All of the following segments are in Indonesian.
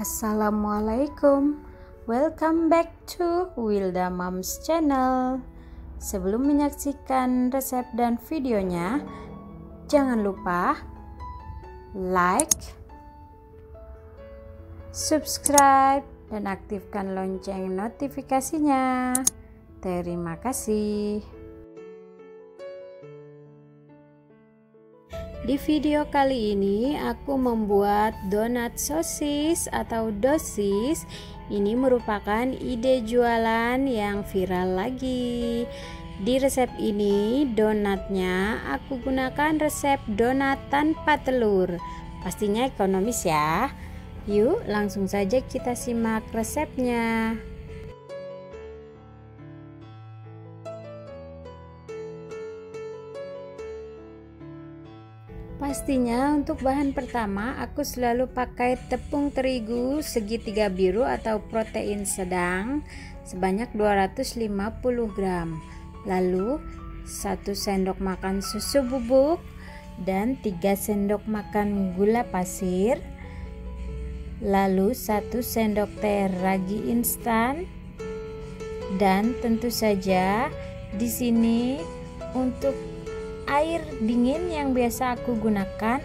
Assalamualaikum, welcome back to Wilda Moms Channel. Sebelum menyaksikan resep dan videonya, jangan lupa like, subscribe, dan aktifkan lonceng notifikasinya. Terima kasih. Di video kali ini aku membuat donat sosis atau dosis. Ini merupakan ide jualan yang viral lagi. Di resep ini donatnya aku gunakan resep donat tanpa telur. Pastinya ekonomis ya. Yuk langsung saja kita simak resepnya. Pastinya untuk bahan pertama aku selalu pakai tepung terigu segitiga biru atau protein sedang sebanyak 250 gram. Lalu 1 sendok makan susu bubuk dan 3 sendok makan gula pasir. Lalu 1 sendok teh ragi instan. Dan tentu saja di sini untuk air dingin yang biasa aku gunakan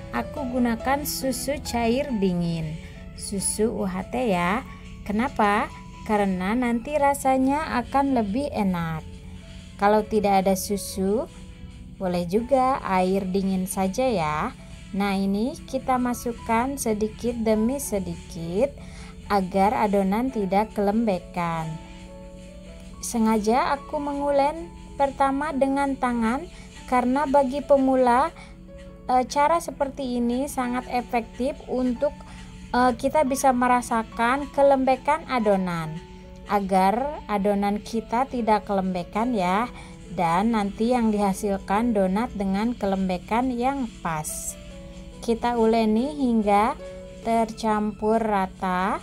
susu cair dingin, susu UHT ya. Kenapa? Karena nanti rasanya akan lebih enak. Kalau tidak ada susu, boleh juga air dingin saja ya. Nah, ini kita masukkan sedikit demi sedikit agar adonan tidak kelembekan. Sengaja aku mengulen pertama dengan tangan karena bagi pemula cara seperti ini sangat efektif untuk kita bisa merasakan kelembekan adonan, agar adonan kita tidak kelembekan ya, dan nanti yang dihasilkan donat dengan kelembekan yang pas. Kita uleni hingga tercampur rata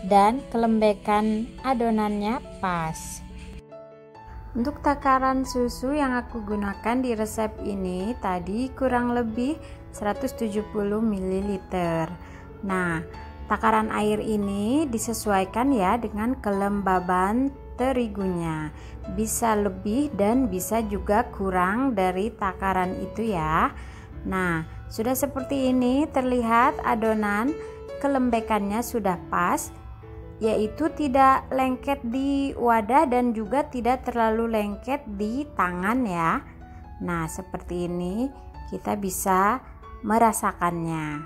dan kelembekan adonannya pas. Untuk takaran susu yang aku gunakan di resep ini tadi kurang lebih 170 ml. Nah, takaran air ini disesuaikan ya dengan kelembaban terigunya. Bisa lebih dan bisa juga kurang dari takaran itu ya. Nah, sudah seperti ini terlihat adonan kelembekannya sudah pas, yaitu tidak lengket di wadah dan juga tidak terlalu lengket di tangan ya. Nah, seperti ini kita bisa merasakannya.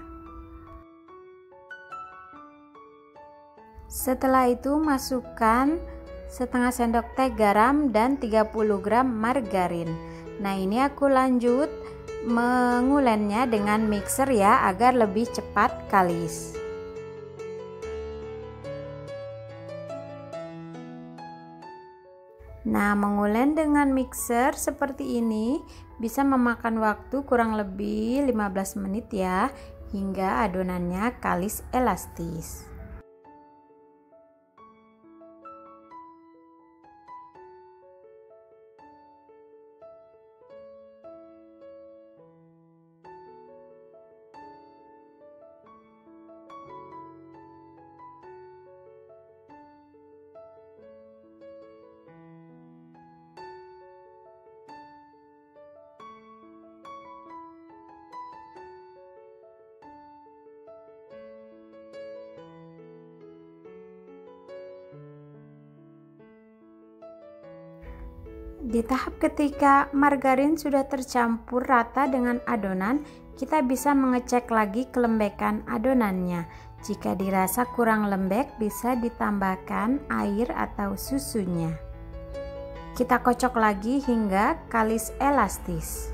Setelah itu masukkan setengah sendok teh garam dan 30 gram margarin. Nah, ini aku lanjut mengulennya dengan mixer ya agar lebih cepat kalis. Nah, mengulen dengan mixer seperti ini bisa memakan waktu kurang lebih 15 menit ya, hingga adonannya kalis elastis. Di tahap ketika margarin sudah tercampur rata dengan adonan, kita bisa mengecek lagi kelembekan adonannya. Jika dirasa kurang lembek, bisa ditambahkan air atau susunya. Kita kocok lagi hingga kalis elastis.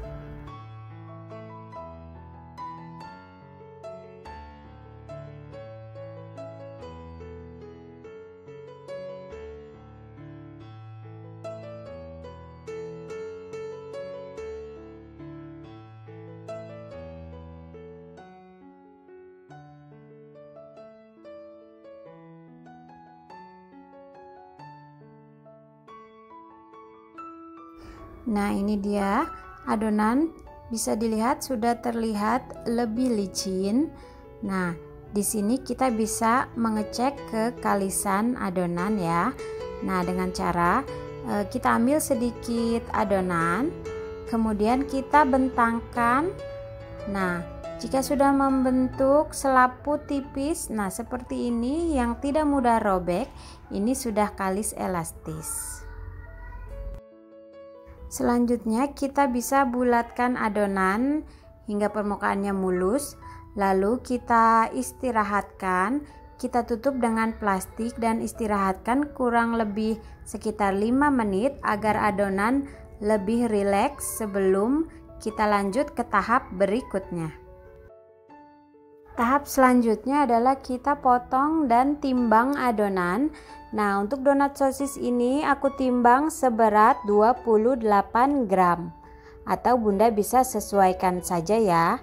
Nah, ini dia adonan, bisa dilihat sudah terlihat lebih licin. Nah, Di sini kita bisa mengecek kekalisan adonan ya. Nah, dengan cara kita ambil sedikit adonan, kemudian kita bentangkan. Nah, jika sudah membentuk selaput tipis, nah seperti ini yang tidak mudah robek, ini sudah kalis elastis. Selanjutnya kita bisa bulatkan adonan hingga permukaannya mulus, lalu kita istirahatkan, kita tutup dengan plastik dan istirahatkan kurang lebih sekitar 5 menit agar adonan lebih rileks sebelum kita lanjut ke tahap berikutnya. Tahap selanjutnya adalah kita potong dan timbang adonan. Nah, untuk donat sosis ini aku timbang seberat 28 gram. Atau Bunda bisa sesuaikan saja ya.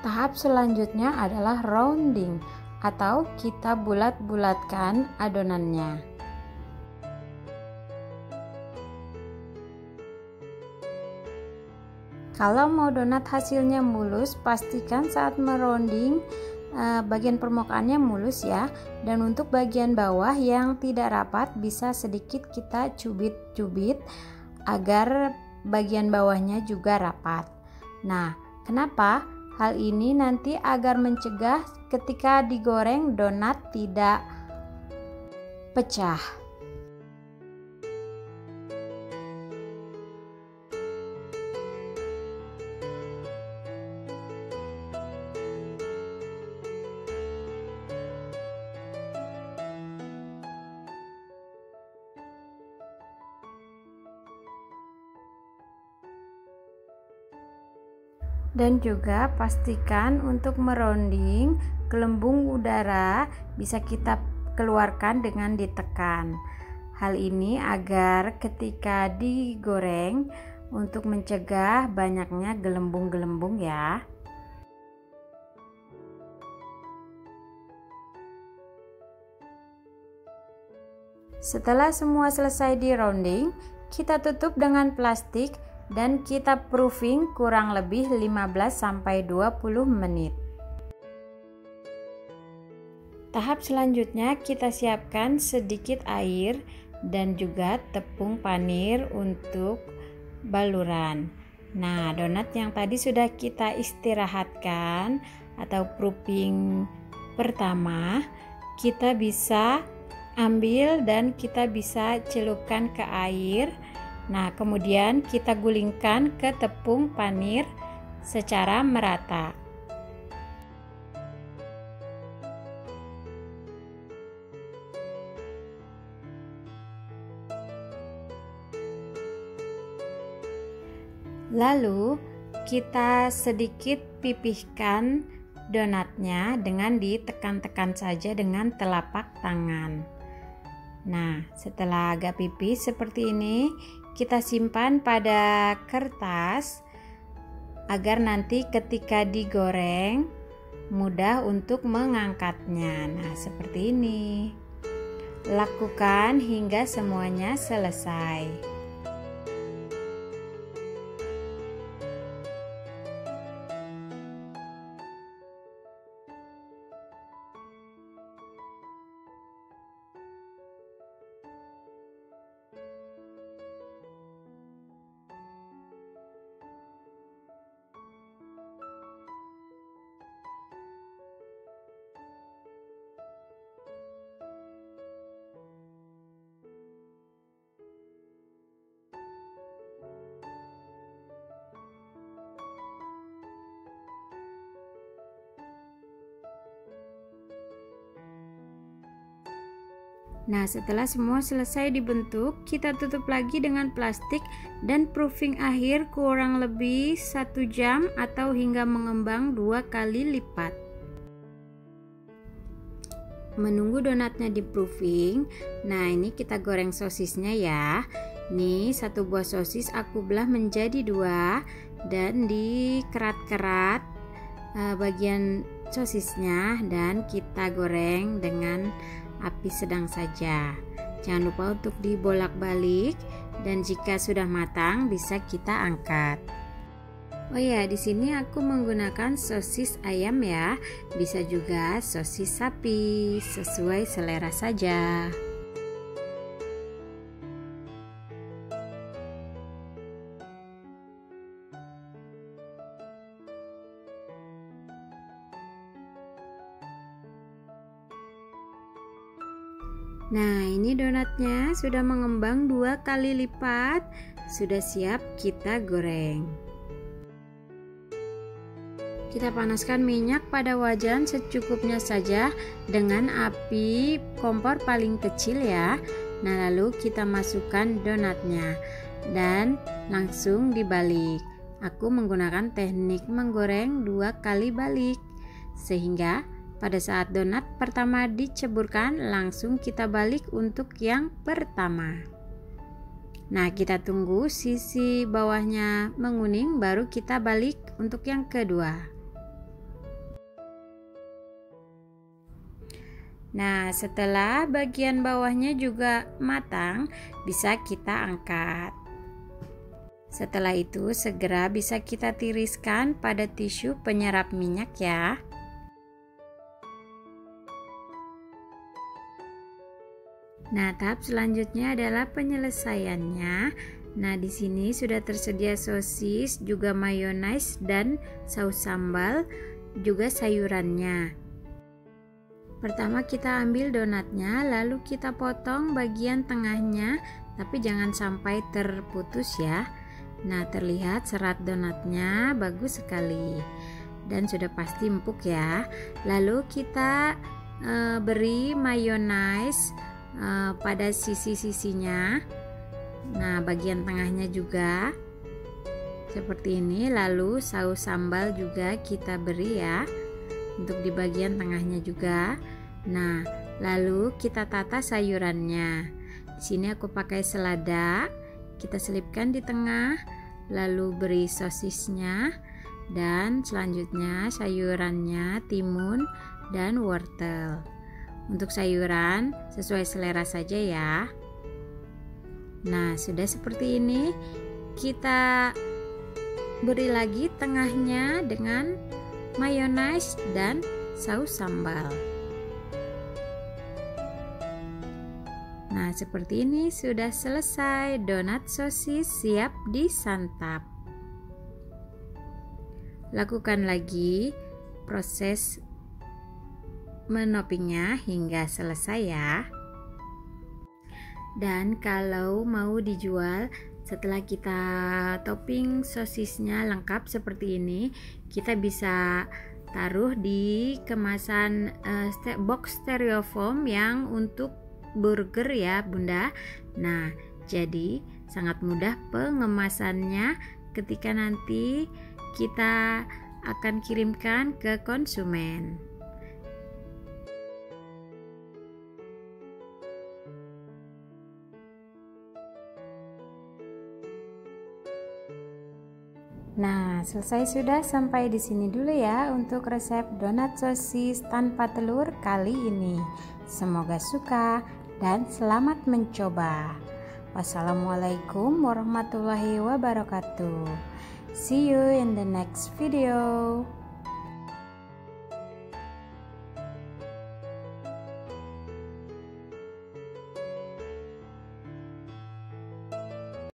Tahap selanjutnya adalah rounding atau kita bulat-bulatkan adonannya. Kalau mau donat hasilnya mulus, pastikan saat merounding bagian permukaannya mulus ya. Dan untuk bagian bawah yang tidak rapat bisa sedikit kita cubit-cubit agar bagian bawahnya juga rapat. Nah, kenapa? Hal ini nanti agar mencegah ketika digoreng donat tidak pecah. Dan juga pastikan untuk merounding gelembung udara bisa kita keluarkan dengan ditekan. Hal ini agar ketika digoreng untuk mencegah banyaknya gelembung-gelembung ya. Setelah semua selesai di rounding, kita tutup dengan plastik dan kita proofing kurang lebih 15-20 menit. Tahap selanjutnya kita siapkan sedikit air dan juga tepung panir untuk baluran. Nah, donat yang tadi sudah kita istirahatkan atau proofing pertama, kita bisa ambil dan kita bisa celupkan ke air. Nah, kemudian kita gulingkan ke tepung panir secara merata. Lalu kita sedikit pipihkan donatnya dengan ditekan-tekan saja dengan telapak tangan. Nah, setelah agak pipih seperti ini, kita simpan pada kertas agar nanti ketika digoreng mudah untuk mengangkatnya. Nah, seperti ini. Lakukan hingga semuanya selesai. Nah, setelah semua selesai dibentuk, kita tutup lagi dengan plastik dan proofing akhir kurang lebih 1 jam atau hingga mengembang 2 kali lipat. Menunggu donatnya di proofing. Nah, ini kita goreng sosisnya ya. Nih, 1 buah sosis aku belah menjadi 2. dan dikerat-kerat bagian sosisnya dan kita goreng dengan api sedang saja. Jangan lupa untuk dibolak-balik dan jika sudah matang bisa kita angkat. Oh ya, di sini aku menggunakan sosis ayam ya. Bisa juga sosis sapi, sesuai selera saja. Nah, ini donatnya sudah mengembang 2 kali lipat, sudah siap kita goreng. Kita panaskan minyak pada wajan secukupnya saja dengan api kompor paling kecil ya. Nah, lalu kita masukkan donatnya dan langsung dibalik. Aku menggunakan teknik menggoreng 2 kali balik, sehingga pada saat donat pertama diceburkan langsung kita balik untuk yang pertama. Nah, kita tunggu sisi bawahnya menguning baru kita balik untuk yang kedua. Nah, setelah bagian bawahnya juga matang, bisa kita angkat. Setelah itu segera bisa kita tiriskan pada tisu penyerap minyak ya. Nah, tahap selanjutnya adalah penyelesaiannya. Nah, di sini sudah tersedia sosis, juga mayones dan saus sambal, juga sayurannya. Pertama kita ambil donatnya, lalu kita potong bagian tengahnya, tapi jangan sampai terputus ya. Nah, terlihat serat donatnya bagus sekali dan sudah pasti empuk ya. Lalu kita beri mayones pada sisi-sisinya. Nah, bagian tengahnya juga seperti ini. Lalu saus sambal juga kita beri ya untuk di bagian tengahnya juga. Nah, lalu kita tata sayurannya. Di sini aku pakai selada, kita selipkan di tengah, lalu beri sosisnya, dan selanjutnya sayurannya timun dan wortel. Untuk sayuran sesuai selera saja ya. Nah, sudah seperti ini. Kita beri lagi tengahnya dengan mayones dan saus sambal. Nah, seperti ini sudah selesai donat sosis siap disantap. Lakukan lagi proses menopingnya hingga selesai ya. Dan kalau mau dijual setelah kita topping sosisnya lengkap seperti ini, kita bisa taruh di kemasan box styrofoam yang untuk burger ya Bunda. Nah, jadi sangat mudah pengemasannya ketika nanti kita akan kirimkan ke konsumen. Nah, selesai sudah, sampai di sini dulu ya untuk resep donat sosis tanpa telur kali ini. Semoga suka dan selamat mencoba. Wassalamualaikum warahmatullahi wabarakatuh. See you in the next video.